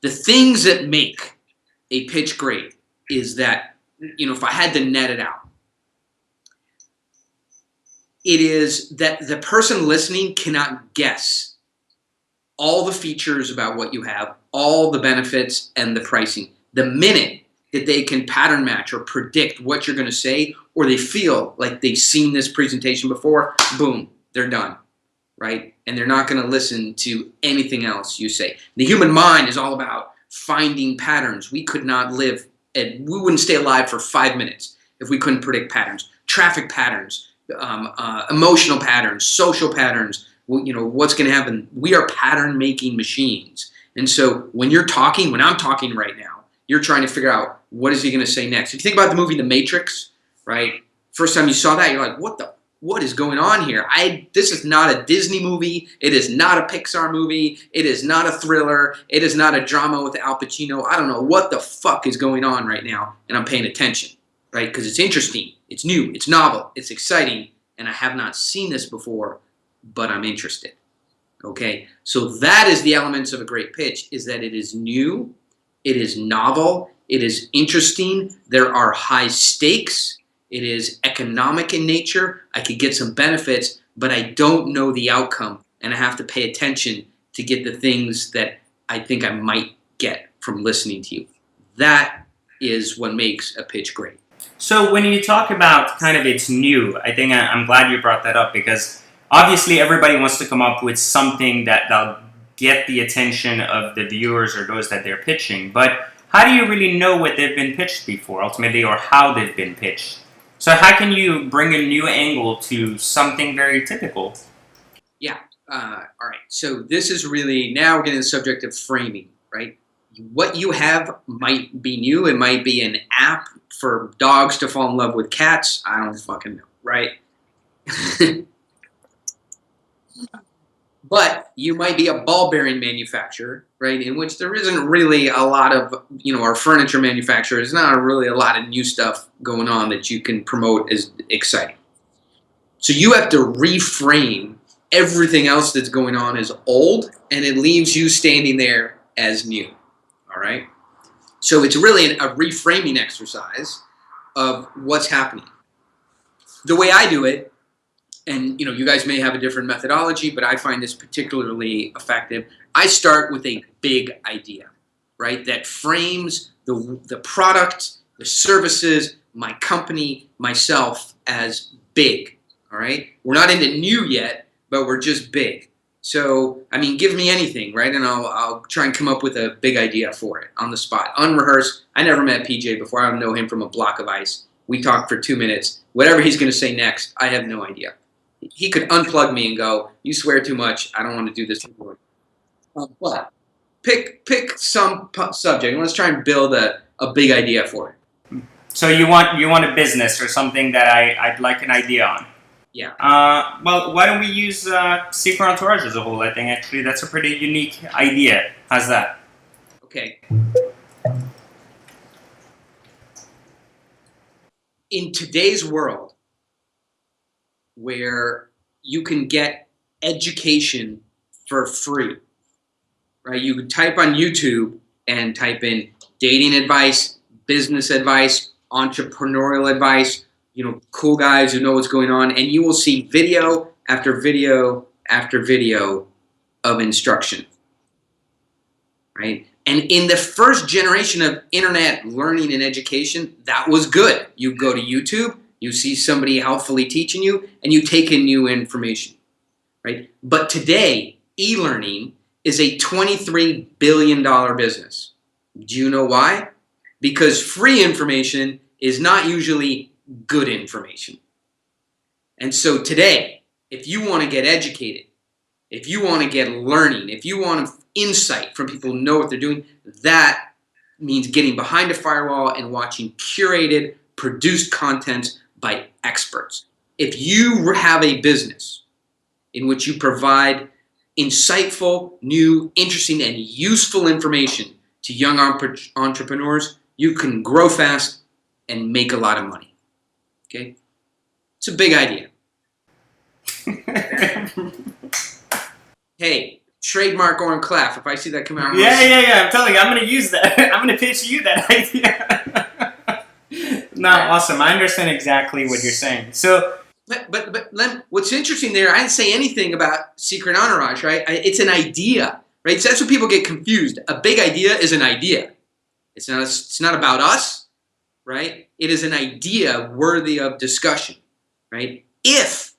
The things that make a pitch great is that, if I had to net it out, it is that the person listening cannot guess all the features about what you have, all the benefits and the pricing. The minute that they can pattern match or predict what you're going to say, or they feel like they've seen this presentation before, boom, they're done, right? And they're not going to listen to anything else you say. The human mind is all about finding patterns. We could not live, we wouldn't stay alive for 5 minutes if we couldn't predict patterns, traffic patterns, emotional patterns, social patterns. What's going to happen. We are pattern-making machines. And so when I'm talking right now, you're trying to figure out, what is he going to say next? If you think about the movie The Matrix, right? First time you saw that, you're like, what is going on here? This is not a Disney movie. It is not a Pixar movie. It is not a thriller. It is not a drama with Al Pacino. I don't know what the fuck is going on right now, and I'm paying attention, right? Because it's interesting. It's new. It's novel. It's exciting, and I have not seen this before, but I'm interested. Okay, so that is the elements of a great pitch, is that it is new, it is novel, it is interesting, there are high stakes, it is economic in nature, I could get some benefits, but I don't know the outcome, and I have to pay attention to get the things that I think I might get from listening to you. That is what makes a pitch great. So when you talk about kind of it's new, I think I'm glad you brought that up, because obviously everybody wants to come up with something that'll get the attention of the viewers or those that they're pitching. But how do you really know what they've been pitched before, ultimately, or how they've been pitched? So how can you bring a new angle to something very typical? Yeah. All right. So this is really, now we're getting to the subject of framing, right? What you have might be new. It might be an app for dogs to fall in love with cats. I don't fucking know, right? But you might be a ball bearing manufacturer, right? In which there isn't really a lot of, our furniture manufacturer, there's not really a lot of new stuff going on that you can promote as exciting. So you have to reframe everything else that's going on as old, and it leaves you standing there as new, all right? So it's really a reframing exercise of what's happening. The way I do it, and you guys may have a different methodology, but I find this particularly effective. I start with a big idea, right? That frames the product, the services, my company, myself as big, all right? We're not into new yet, but we're just big. So, give me anything, right? And I'll try and come up with a big idea for it on the spot, unrehearsed. I never met PJ before. I don't know him from a block of ice. We talked for 2 minutes. Whatever he's going to say next, I have no idea. He could unplug me and go, "You swear too much. I don't want to do this anymore." But pick some subject and let's try and build a big idea for it. So you want a business or something that I'd like an idea on. Yeah. Well, why don't we use Secret Entourage as a whole? I think actually that's a pretty unique idea. How's that? Okay. In today's world, where you can get education for free, right? You can type on YouTube and type in dating advice, business advice, entrepreneurial advice, cool guys who know what's going on, and you will see video after video after video of instruction, right? And in the first generation of internet learning and education, that was good. You go to YouTube, you see somebody helpfully teaching you, and you take in new information, right? But today, e-learning is a $23 billion business. Do you know why? Because free information is not usually good information. And so today, if you want to get educated, if you want to get learning, if you want insight from people who know what they're doing, that means getting behind a firewall and watching curated, produced content by experts. If you have a business in which you provide insightful, new, interesting, and useful information to young entrepreneurs, you can grow fast and make a lot of money. Okay? It's a big idea. Hey, Trademark Oren Klaff. If I see that come out, Yeah. I'm telling you, I'm going to use that. I'm going to pitch you that idea. No, awesome. I understand exactly what you're saying. So, but what's interesting there, I didn't say anything about Secret Entourage, right? It's an idea, right? So that's what people get confused. A big idea is an idea. It's not about us, right? It is an idea worthy of discussion, right? If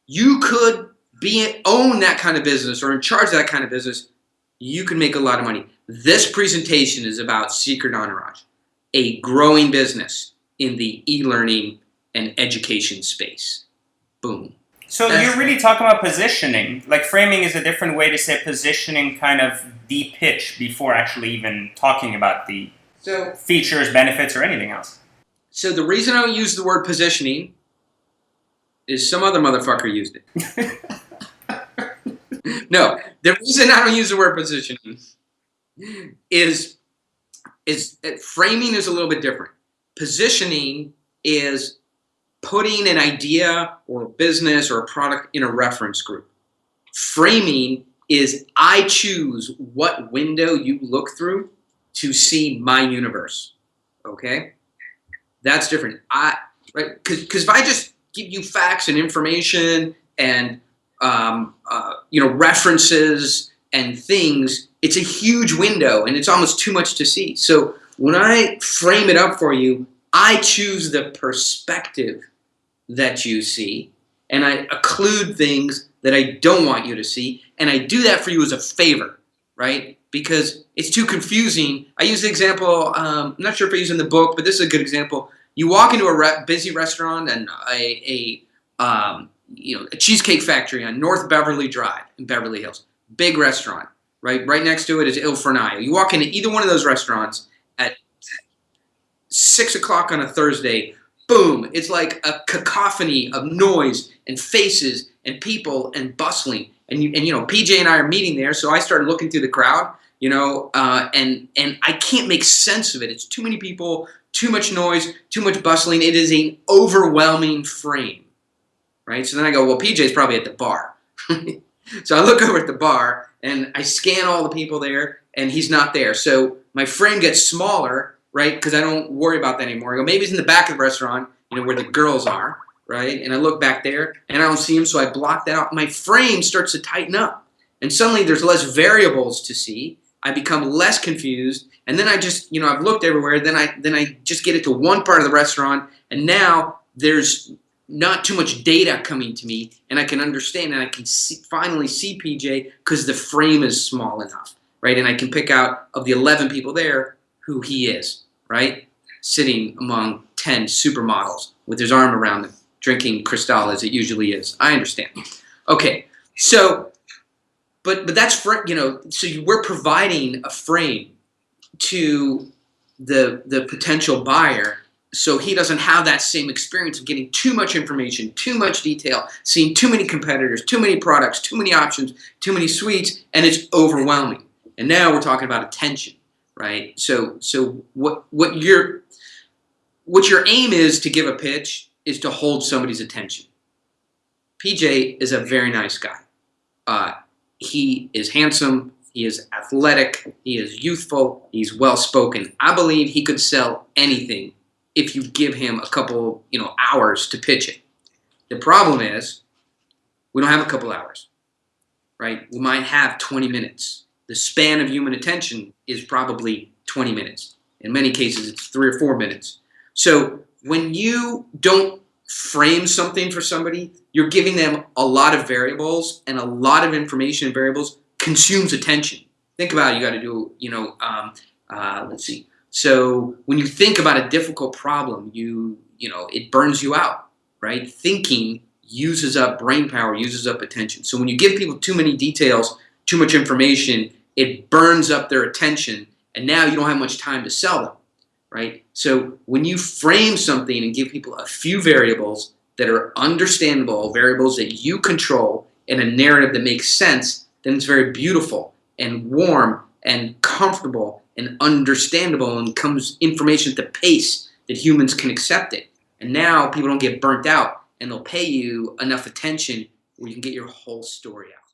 you could own that kind of business or in charge of that kind of business, you can make a lot of money. This presentation is about Secret Entourage, a growing business in the e-learning and education space. Boom. So you're really talking about positioning. Like framing is a different way to say positioning kind of the pitch before actually even talking about the features, benefits, or anything else. So the reason I don't use the word positioning is some other motherfucker used it. No, the reason I don't use the word positioning is framing is a little bit different. Positioning is putting an idea or a business or a product in a reference group. Framing is I choose what window you look through to see my universe. Okay? That's different. Right? Because if I just give you facts and information and references and things, it's a huge window and it's almost too much to see. So when I frame it up for you, I choose the perspective that you see, and I occlude things that I don't want you to see, and I do that for you as a favor, right? Because it's too confusing. I use the example, I'm not sure if I use it in the book, but this is a good example. You walk into a busy restaurant and a Cheesecake Factory on North Beverly Drive in Beverly Hills. Big restaurant, right? Right next to it is Il Fornaio. You walk into either one of those restaurants at 6 o'clock on a Thursday, boom, it's like a cacophony of noise and faces and people and bustling. And PJ and I are meeting there, so I started looking through the crowd, and I can't make sense of it. It's too many people, too much noise, too much bustling. It is an overwhelming frame, right? So then I go, well, PJ's probably at the bar. So I look over at the bar, and I scan all the people there, and he's not there. So my frame gets smaller, right? Because I don't worry about that anymore. I go, maybe he's in the back of the restaurant, where the girls are, right? And I look back there, and I don't see him, so I block that out. My frame starts to tighten up, and suddenly there's less variables to see. I become less confused, and then I just, I've looked everywhere. Then I just get it to one part of the restaurant, and now there's not too much data coming to me, and I can understand, and I can finally see PJ because the frame is small enough, right? And I can pick out of the 11 people there who he is, right? Sitting among 10 supermodels with his arm around them, drinking Cristal as it usually is. I understand. Okay, so, but that's, so we're providing a frame to the potential buyer so he doesn't have that same experience of getting too much information, too much detail, seeing too many competitors, too many products, too many options, too many suites, and it's overwhelming. And now we're talking about attention, right? So what your aim is to give a pitch is to hold somebody's attention. PJ is a very nice guy. He is handsome. He is athletic. He is youthful. He's well-spoken. I believe he could sell anything if you give him a couple, hours to pitch it. The problem is we don't have a couple hours, right? We might have 20 minutes. The span of human attention is probably 20 minutes. In many cases, it's 3 or 4 minutes. So when you don't frame something for somebody, you're giving them a lot of variables, and a lot of information and variables consumes attention. Think about it. You got to do, let's see. So when you think about a difficult problem, it burns you out, right? Thinking uses up brain power, uses up attention. So when you give people too many details, too much information, it burns up their attention, and now you don't have much time to sell them, right? So when you frame something and give people a few variables that are understandable, variables that you control, in a narrative that makes sense, then it's very beautiful and warm and comfortable and understandable, and comes information at the pace that humans can accept it. And now people don't get burnt out, and they'll pay you enough attention where you can get your whole story out.